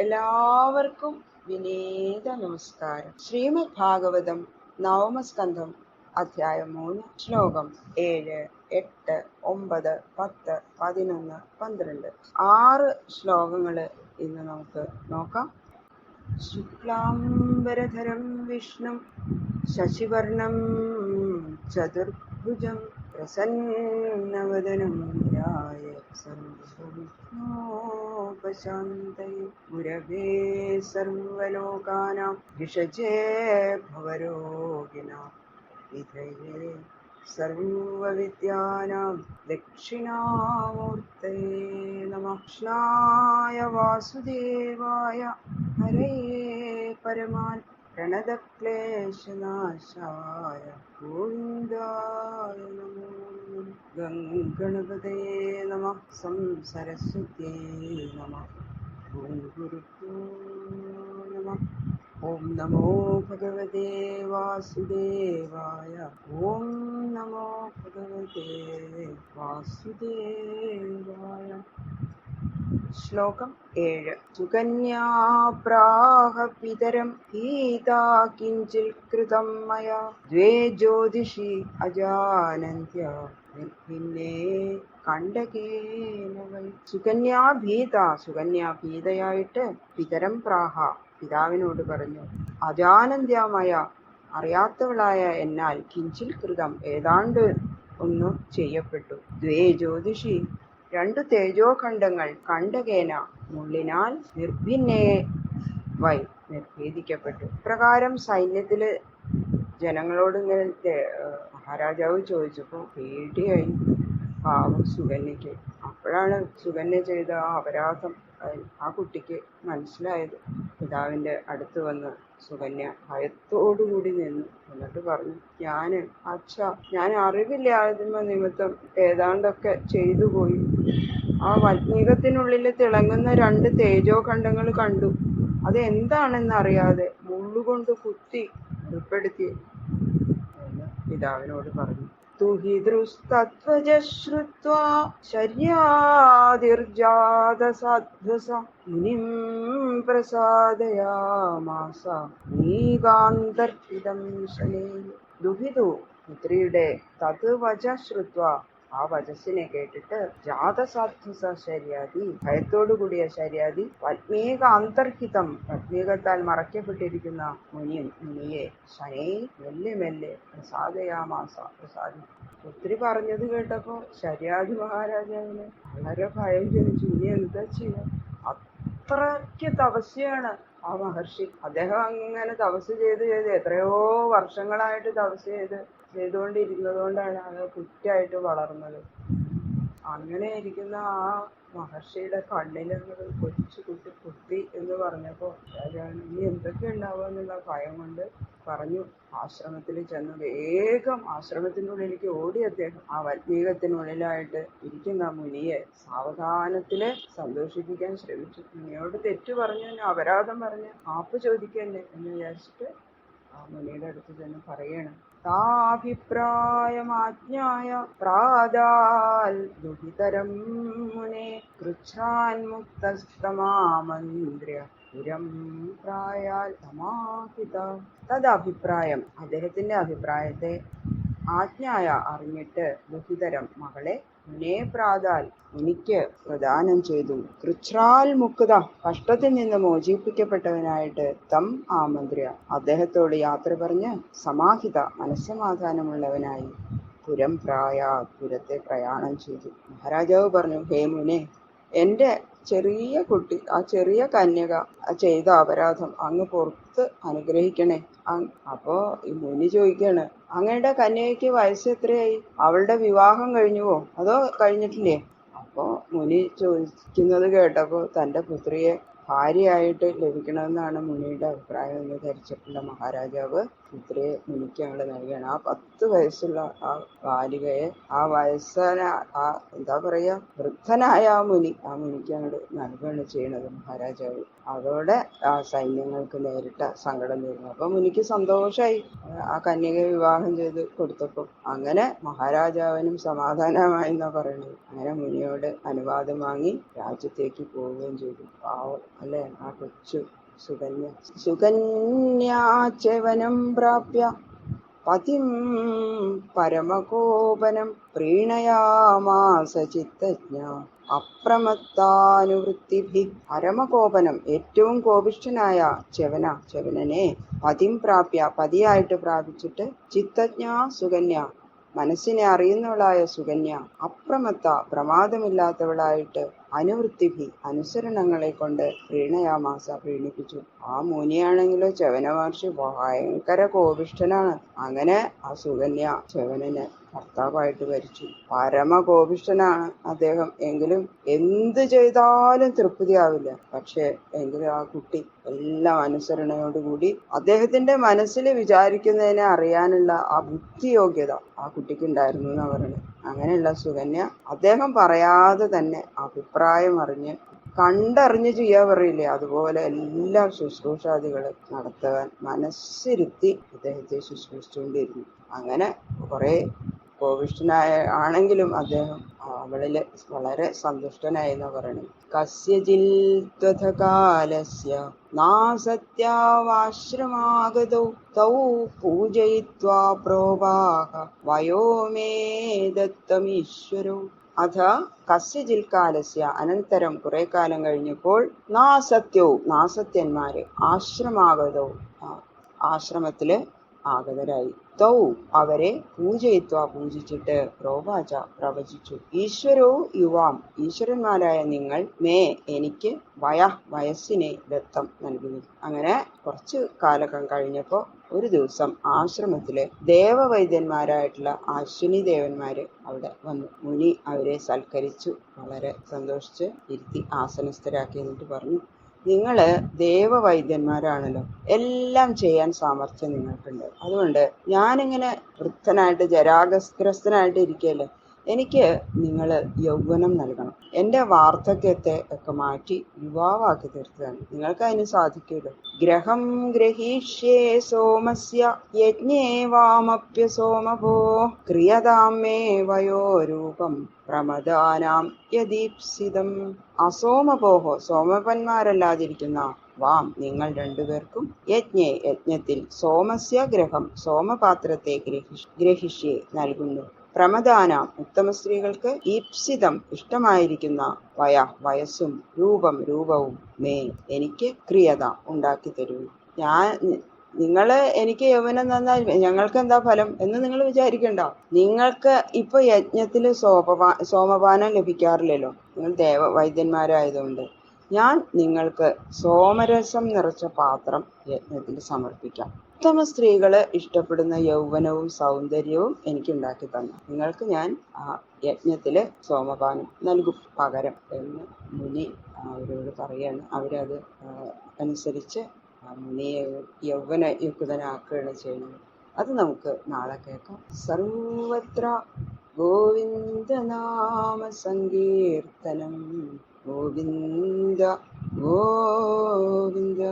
എല്ലാവർക്കും വിനീത നമസ്കാരം. ശ്രീമദ് ഭാഗവതം നവമസ്കന്ധം അധ്യായം 3 ശ്ലോകം 7, 8, 9, 10, 11, 12 6 ശ്ലോകങ്ങൾ ഇന്ന് നമുക്ക് നോക്കാം. ശുക്ലാംബരധരം വിഷ്ണു ശശിവർണം ചതുർഭുജം പ്രസന്നവദനം ധ്യായേത് സർവവിഘ്നോപശാന്തയേ ഗുരവേ സർവലോകാനാം വിഷജേ ഭവരോഗിണാം വിധയേ സർവവിദ്യാനാം ദക്ഷിണാമൂർത്തയേ നമഃ. കൃഷ്ണായ വാസുദേവായ ഹരയേ പരമാൻ പ്രണതക്ലേശനാശായ ഗോവിന്ദായ നമോ ഗംഗണപതയേ നമഃ. സരസ്വത്യേ നമഃ. ഓം ഗുരുഭ്യോ നമഃ. ഓം നമോ ഭഗവതേ വാസുദേവായ. ഓം നമോ ഭഗവതേ വാസുദേവായ. ശ്ലോകം 7. സുകന്യാപ്രാഹ പിതരം ഭീതാ കിഞ്ചിൽ കൃതം മയാ ദ്വേ ജ്യോതിഷി അജാനന്ത്യ നിർഭിന്നേ കണ്ടകേന വൈ. സുകന്യാഭീതയായിട്ട് പിതരം പ്രാഹ പിതാവിനോട് പറഞ്ഞു, അജാനന്ത്യമായ അറിയാത്തവളായ എന്നാൽ കിഞ്ചിൽ കൃതം ഏതാണ്ട് ഒന്ന് ചെയ്യപ്പെട്ടു. ദ്വേ ജ്യോതിഷി 2 തേജോഖണ്ഡങ്ങൾ കണ്ടകേന മുള്ളിനാൽ നിർഭിന്നേ വൈ നിർഭേദിക്കപ്പെട്ടു. പ്രകാരം സൈന്യത്തില് ജനങ്ങളോട് ഇങ്ങനെ മഹാരാജാവ് ചോദിച്ചപ്പോൾ പേടിയായി പാവം സുകന്യയ്ക്ക്. അപ്പോഴാണ് സുകന്യ ചെയ്ത ആ അപരാധം ആ കുട്ടിക്ക് മനസ്സിലായത്. പിതാവിൻ്റെ അടുത്ത് വന്ന് സുകന്യ ഭയത്തോടുകൂടി നിന്നു. എന്നിട്ട് പറഞ്ഞു, ഞാൻ അറിവില്ലായ്മ നിമിത്തം ഏതാണ്ടൊക്കെ ചെയ്തു പോയി. ആ വൽമീകത്തിനുള്ളിൽ തിളങ്ങുന്ന 2 തേജോഖണ്ഡങ്ങൾ കണ്ടു. അത് എന്താണെന്ന് അറിയാതെ മുള്ളുകൊണ്ട് കുത്തി ഉൾപ്പെടുത്തി എന്ന് പിതാവിനോട് പറഞ്ഞു. തുഹിതൃസ്തത്വജശ്രുത്വാ ശര്യാതിർജാതസാധ്വസ മുനിം പ്രസാദയാമാസ നീകാന്തർഹിതം ശനേന. ദുഹിതു പുത്രിയുടെ തത് വച ശ്രുത്വ ആ വചസ്സിനെ കേട്ടിട്ട് ജാതസാധ്വസ ശര്യാദി ഭയത്തോടുകൂടിയ ശര്യാദി വൽമീക അന്തർഹിതം വൽമീകത്താൽ മറയ്ക്കപ്പെട്ടിരിക്കുന്ന മുനിയെ ശനൈ മെല്ലെ മെല്ലെ പ്രസാദയാമാസ പ്രസാദി. പുത്രി പറഞ്ഞത് കേട്ടപ്പോ ശര്യാദി മഹാരാജാവിന് വളരെ ഭയം ജനിച്ചു. ഇനി എന്താ ചെയ്യാ? അത്രയ്ക്ക് തപസ്യാണ് ആ മഹർഷി. അദ്ദേഹം അങ്ങനെ തപസ് ചെയ്ത് എത്രയോ വർഷങ്ങളായിട്ട് തപസ് ചെയ്തുകൊണ്ടിരുന്നതുകൊണ്ടാണ് അത് കുറ്റായിട്ട് വളർന്നത്. അങ്ങനെ ഇരിക്കുന്ന ആ മഹർഷിയുടെ കണ്ണിൽ കൊച്ചു കുത്തി എന്ന് പറഞ്ഞപ്പോൾ രാജാവിന് ഇനി എന്തൊക്കെ ഉണ്ടാവുക എന്നുള്ള ഭയം കൊണ്ട് പറഞ്ഞു, ആശ്രമത്തിൽ ചെന്ന് വേഗം ആശ്രമത്തിനുള്ളിലേക്ക് ഓടി അദ്ദേഹം ആ വൽമീകത്തിനുള്ളിലായിട്ട് ഇരിക്കുന്ന മുനിയെ സാവധാനത്തില് സന്തോഷിപ്പിക്കാൻ ശ്രമിച്ചു. മുനിയോട് തെറ്റു പറഞ്ഞു, അപരാധം പറഞ്ഞ് മാപ്പ് ചോദിക്കല്ലേ എന്ന് വിചാരിച്ചിട്ട് ആ മുനിയുടെ അടുത്ത് ചെന്ന് പറയണം. താഭിപ്രായമാജ്ഞായ പ്രാദാൽ ദുഹിതരം മുനെ കൃച്ഛാൻമുക്തസ്തമാമന്ത്ര്യ പുരം പ്രായാൽ സമാഹിത. തദഭിപ്രായം അദ്ദേഹത്തിന്റെ അഭിപ്രായത്തെ ആജ്ഞായ അറിഞ്ഞിട്ട് ദുഹിതരം മകളെ മുനേ പ്രാതാൽ മുനിക്ക് പ്രദാനം ചെയ്തു. കൃച്ഛ്രാൽ മുക്ത കഷ്ടത്തിൽ നിന്ന് മോചിപ്പിക്കപ്പെട്ടവനായിട്ട് തം ആമന്ത്ര്യ അദ്ദേഹത്തോട് യാത്ര പറഞ്ഞ് സമാഹിത മനസ്സമാധാനമുള്ളവനായി പുരം പുരത്തെ പ്രയാണം ചെയ്തു. മഹാരാജാവ് പറഞ്ഞു, ഹേ മുനെ, എൻ്റെ ചെറിയ കുട്ടി, ആ ചെറിയ കന്യക ചെയ്ത അപരാധം അങ്ങ് പുറത്ത് അനുഗ്രഹിക്കണേ. അപ്പോ ഈ മുനി ചോദിക്കാണ്, അങ്ങയുടെ കന്യകയ്ക്ക് വയസ്സ് എത്രയായി? അവളുടെ വിവാഹം കഴിഞ്ഞുവോ അതോ കഴിഞ്ഞിട്ടില്ലേ? അപ്പോ മുനി ചോദിക്കുന്നത് കേട്ടപ്പോൾ തൻ്റെ പുത്രിയെ ഭാര്യയായിട്ട് ലഭിക്കണമെന്നാണ് മുനിയുടെ അഭിപ്രായം എന്ന് ധരിച്ചിട്ടുള്ള മഹാരാജാവ് പുത്രിയെ മുനിക്ക് അങ്ങോട്ട് നൽകുകയാണ്. ആ 10 വയസ്സുള്ള ആ ബാലികയെ ആ എന്താ പറയാ വൃദ്ധനായ ആ മുനിക്ക് അങ്ങോട്ട് നൽകുകയാണ് ചെയ്യണത് മഹാരാജാവ്. അതോടെ ആ സൈന്യങ്ങൾക്ക് നേരിട്ട സങ്കടം തീർന്നു. അപ്പൊ മുനിക്ക് സന്തോഷമായി ആ കന്യകയെ വിവാഹം ചെയ്ത് കൊടുത്തപ്പോൾ. അങ്ങനെ മഹാരാജാവിനും സമാധാനമായി എന്നാ പറയുന്നത്. അങ്ങനെ മുനിയോട് അനുവാദം വാങ്ങി രാജ്യത്തേക്ക് പോവുകയും ചെയ്തു. അല്ലെ, ആ കൊച്ചു സുകന്യ. സുകന്യാചവനം പ്രാപ്യ പതിം പരമകോപനം പ്രീണയാമാസ ചിത്തജ്ഞ അപ്രമത്താനുവൃത്തിഭി. പരമകോപനം, ഏറ്റവും കോപിഷ്ഠനായ ച്യവനനെ പതിം പ്രാപ്യ, പതിയായിട്ട് പ്രാപിച്ചിട്ട്, ചിത്തജ്ഞ സുകന്യ, മനസ്സിനെ അറിയുന്നവളായ സുകന്യ, അപ്രമത്ത, പ്രമാദമില്ലാത്തവളായിട്ട്, അനുവൃത്തിഭി, അനുസരണങ്ങളെ കൊണ്ട് പ്രീണയാമാസ, പ്രീണിപ്പിച്ചു. ആ മുനിയാണെങ്കിലോ ച്യവന മഹർഷി ഭയങ്കര കോപിഷ്ഠനാണ്. അങ്ങനെ ആ സുകന്യ ച്യവനന് ഭർത്താവായിട്ട് ഭരിച്ചു. പരമകോപിഷ്ഠനാണ് അദ്ദേഹം. എങ്കിലും എന്ത് ചെയ്താലും തൃപ്തിയാവില്ല. പക്ഷെ എങ്കിലും ആ കുട്ടി എല്ലാം അനുസരണയോടുകൂടി അദ്ദേഹത്തിന്റെ മനസ്സിൽ വിചാരിക്കുന്നതിനെ അറിയാനുള്ള ആ ബുദ്ധിയോഗ്യത ആ കുട്ടിക്ക് ഉണ്ടായിരുന്നു എന്നാ പറയുന്നത്. അങ്ങനെയുള്ള സുകന്യ അദ്ദേഹം പറയാതെ തന്നെ അഭിപ്രായം അറിഞ്ഞ് കണ്ടറിഞ്ഞ് ചെയ്യാൻ പറയില്ലേ, അതുപോലെ എല്ലാ ശുശ്രൂഷാദികളും നടത്തുവാൻ മനസ്സിരുത്തി അദ്ദേഹത്തെ ശുശ്രൂഷിച്ചുകൊണ്ടിരുന്നു. അങ്ങനെ കുറെ കോപിഷ്ഠനായ ആണെങ്കിലും അദ്ദേഹം അവളില് വളരെ സന്തുഷ്ടനായി എന്ന് പറയുന്നത്. കസ്യചിൽത്വഥകാലസ്യ നാസത്യാവാശ്രമാഗതൗ തൗ പൂജയിത്വാ പ്രോവാഹ വയോ മേ ദത്തമീശ്വരോ. അഥ കസ്യചിൽക്കാലസ്യ, അനന്തരം കുറെ കാലം കഴിഞ്ഞപ്പോൾ, നാസത്യവും, നാസത്യന്മാര്, ആശ്രമാഗതവും, ആശ്രമത്തില് ആഗതരായി, തൗ അവരെ പൂജയിത്വ പൂജിച്ചിട്ട്, പ്രോവാച പ്രവചിച്ചു, ഈശ്വരോ യുവാം ഈശ്വരന്മാരായ നിങ്ങൾ, മേ എനിക്ക്, വയസ്സിനെ ദത്തം നൽകുന്നു. അങ്ങനെ കുറച്ചു കാലം കഴിഞ്ഞപ്പോ ഒരു ദിവസം ആശ്രമത്തില് ദേവവൈദ്യന്മാരായിട്ടുള്ള അശ്വിനി ദേവന്മാര് അവിടെ വന്നു. മുനി അവരെ സൽക്കരിച്ചു, വളരെ സന്തോഷിച്ച് ഇരുത്തി ആസനസ്ഥരാക്കി. എന്നിട്ട് പറഞ്ഞു, നിങ്ങള് ദേവവൈദ്യന്മാരാണല്ലോ, എല്ലാം ചെയ്യാൻ സാമർഥ്യം നിങ്ങൾക്കുണ്ട്. അതുകൊണ്ട് ഞാനിങ്ങനെ വൃദ്ധനായിട്ട് ജരാഗ്രസ്തനായിട്ട് ഇരിക്കല്ലേ, എനിക്ക് നിങ്ങൾ യൗവനം നൽകണം. എൻ്റെ വാർദ്ധക്യത്തെ ഒക്കെ മാറ്റി യുവാവാക്കി തീർത്തതാണ്. നിങ്ങൾക്ക് അതിന് സാധിക്കുമല്ലോ. ഗ്രഹം ഗ്രഹീഷ്യേ സോമസ്യ യജ്ഞേ വാമപ്യ സോമഭോ ക്രിയതാം മേ വയോരൂപം പ്രമദാനാം യദീപ്സിതം. അസോമപോഹോ, സോമപന്മാരല്ലാതിരിക്കുന്ന, വാം നിങ്ങൾ രണ്ടുപേർക്കും, യജ്ഞേ യജ്ഞത്തിൽ, സോമസ്യ ഗ്രഹം സോമപാത്രത്തെ ഗ്രഹിഷ്യെ നൽകുന്നു, പ്രമദാനാം ഉത്തമ സ്ത്രീകൾക്ക്, ഈപ്സിതം ഇഷ്ടമായിരിക്കുന്ന, വയസ്സും, രൂപവും, മേ എനിക്ക്, ക്രിയത ഉണ്ടാക്കി തരുന്നു. നിങ്ങള് എനിക്ക് യൗവനം തന്നാൽ ഞങ്ങൾക്ക് എന്താ ഫലം എന്ന് നിങ്ങൾ വിചാരിക്കണ്ട. നിങ്ങൾക്ക് ഇപ്പൊ യജ്ഞത്തില് സോമപാനം ലഭിക്കാറില്ലല്ലോ, നിങ്ങൾ ദേവവൈദ്യന്മാരായതുകൊണ്ട്. ഞാൻ നിങ്ങൾക്ക് സോമരസം നിറച്ച പാത്രം യജ്ഞത്തിൽ സമർപ്പിക്കാം. ഉത്തമ സ്ത്രീകള് ഇഷ്ടപ്പെടുന്ന യൗവനവും സൗന്ദര്യവും എനിക്ക് ഉണ്ടാക്കി തന്നു. നിങ്ങൾക്ക് ഞാൻ ആ യജ്ഞത്തില് സോമപാനം നൽകും പകരം എന്ന് മുനി അവരോട് പറയാണ്. അവരത് അനുസരിച്ച് മുനിയെ യൗവനയുക്തനാക്കുകയാണ് ചെയ്യുന്നത്. അത് നമുക്ക് നാളെ കേൾക്കാം. സർവത്ര ഗോവിന്ദനാമ സങ്കീർത്തനം. ഗോവിന്ദ ഗോവിന്ദ.